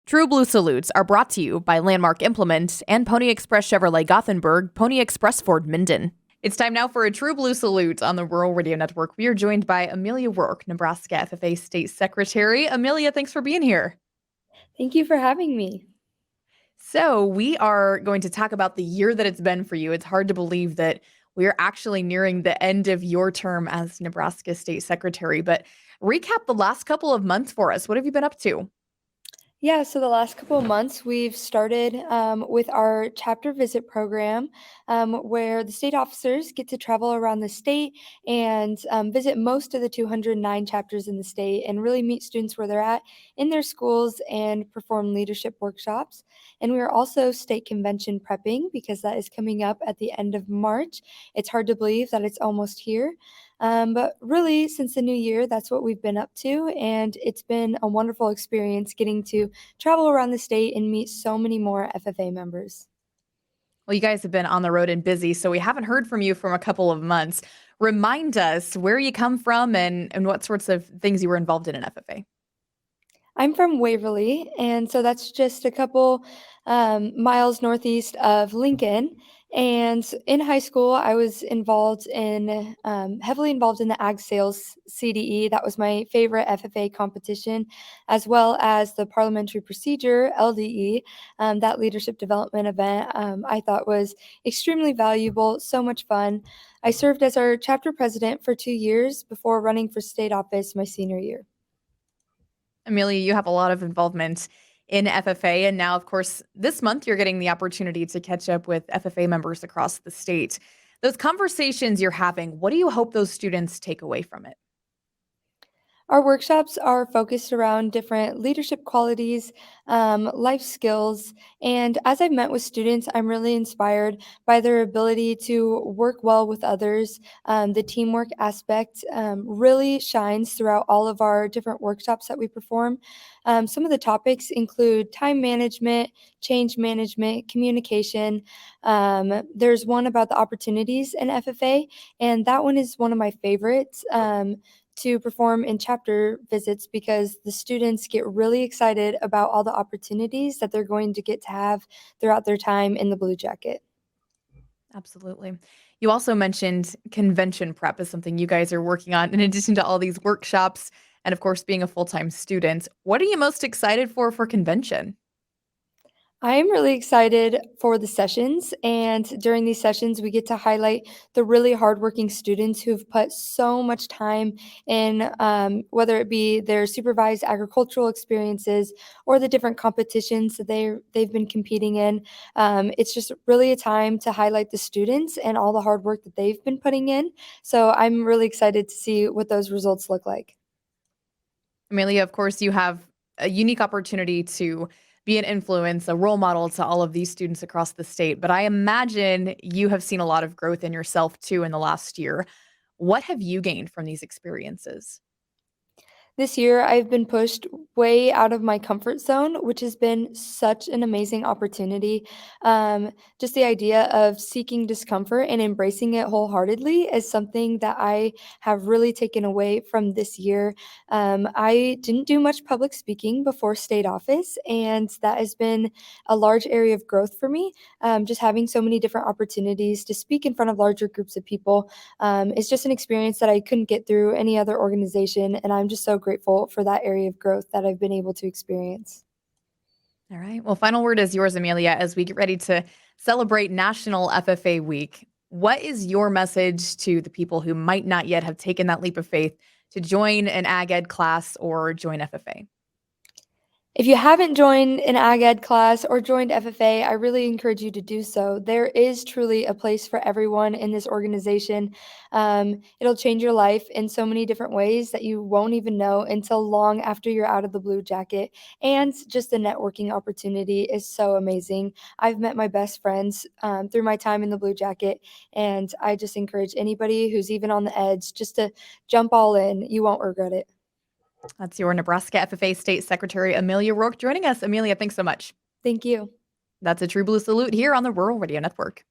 True Blue Salutes are brought to you by Landmark Implement and Pony Express Chevrolet Gothenburg, Pony Express Ford Minden. It's time now for a True Blue Salute on the Rural Radio Network. We are joined by Emelia Rourke, Nebraska FFA State Secretary. Emelia, thanks for being here. Thank you for having me. So, we are going to talk about the year that it's been for you. It's hard to believe that we are actually nearing the end of your term as Nebraska State Secretary, but recap the last couple of months for us. What have you been up to? Yeah, so the last couple of months, we've started with our chapter visit program, where the state officers get to travel around the state and visit most of the 209 chapters in the state and really meet students where they're at in their schools and perform leadership workshops. And we are also state convention prepping because that is coming up at the end of March. It's hard to believe that it's almost here. But really, since the new year, that's what we've been up to. And it's been a wonderful experience getting to travel around the state and meet so many more FFA members. Well, you guys have been on the road and busy, so we haven't heard from you from a couple of months. Remind us where you come from and what sorts of things you were involved in FFA. I'm from Waverly, and so that's just a couple miles northeast of Lincoln. And in high school, I was heavily involved in the Ag Sales CDE. That was my favorite FFA competition, as well as the Parliamentary Procedure LDE. That leadership development event I thought was extremely valuable, so much fun. I served as our chapter president for 2 years before running for state office my senior year. Amelia, you have a lot of involvement in FFA, and now, of course, this month you're getting the opportunity to catch up with FFA members across the state. Those conversations you're having, what do you hope those students take away from it? Our workshops are focused around different leadership qualities, life skills, and as I've met with students, I'm really inspired by their ability to work well with others. The teamwork aspect really shines throughout all of our different workshops that we perform. Some of the topics include time management, change management, communication. There's one about the opportunities in FFA, and that one is one of my favorites. To perform in chapter visits because the students get really excited about all the opportunities that they're going to get to have throughout their time in the Blue Jacket. Absolutely. You also mentioned convention prep as something you guys are working on in addition to all these workshops and, of course, being a full time student. What are you most excited for convention? I'm really excited for the sessions, and during these sessions, we get to highlight the really hardworking students who've put so much time in, whether it be their supervised agricultural experiences or the different competitions that they've been competing in. It's just really a time to highlight the students and all the hard work that they've been putting in. So I'm really excited to see what those results look like. Amelia, of course, you have a unique opportunity to be an influence, a role model to all of these students across the state. But I imagine you have seen a lot of growth in yourself too in the last year. What have you gained from these experiences? This year, I've been pushed way out of my comfort zone, which has been such an amazing opportunity. Just the idea of seeking discomfort and embracing it wholeheartedly is something that I have really taken away from this year. I didn't do much public speaking before state office, and that has been a large area of growth for me. Just having so many different opportunities to speak in front of larger groups of people is just an experience that I couldn't get through any other organization, and I'm just so grateful for that area of growth that I've been able to experience. All right. Well, final word is yours, Amelia, as we get ready to celebrate National FFA Week. What is your message to the people who might not yet have taken that leap of faith to join an ag ed class or join FFA? If you haven't joined an ag ed class or joined FFA, I really encourage you to do so. There is truly a place for everyone in this organization. It'll change your life in so many different ways that you won't even know until long after you're out of the Blue Jacket. And just the networking opportunity is so amazing. I've met my best friends through my time in the Blue Jacket, and I just encourage anybody who's even on the edge just to jump all in. You won't regret it. That's your Nebraska FFA State Secretary, Emelia Rourke, joining us. Amelia, thanks so much. Thank you. That's a True Blue Salute here on the Rural Radio Network.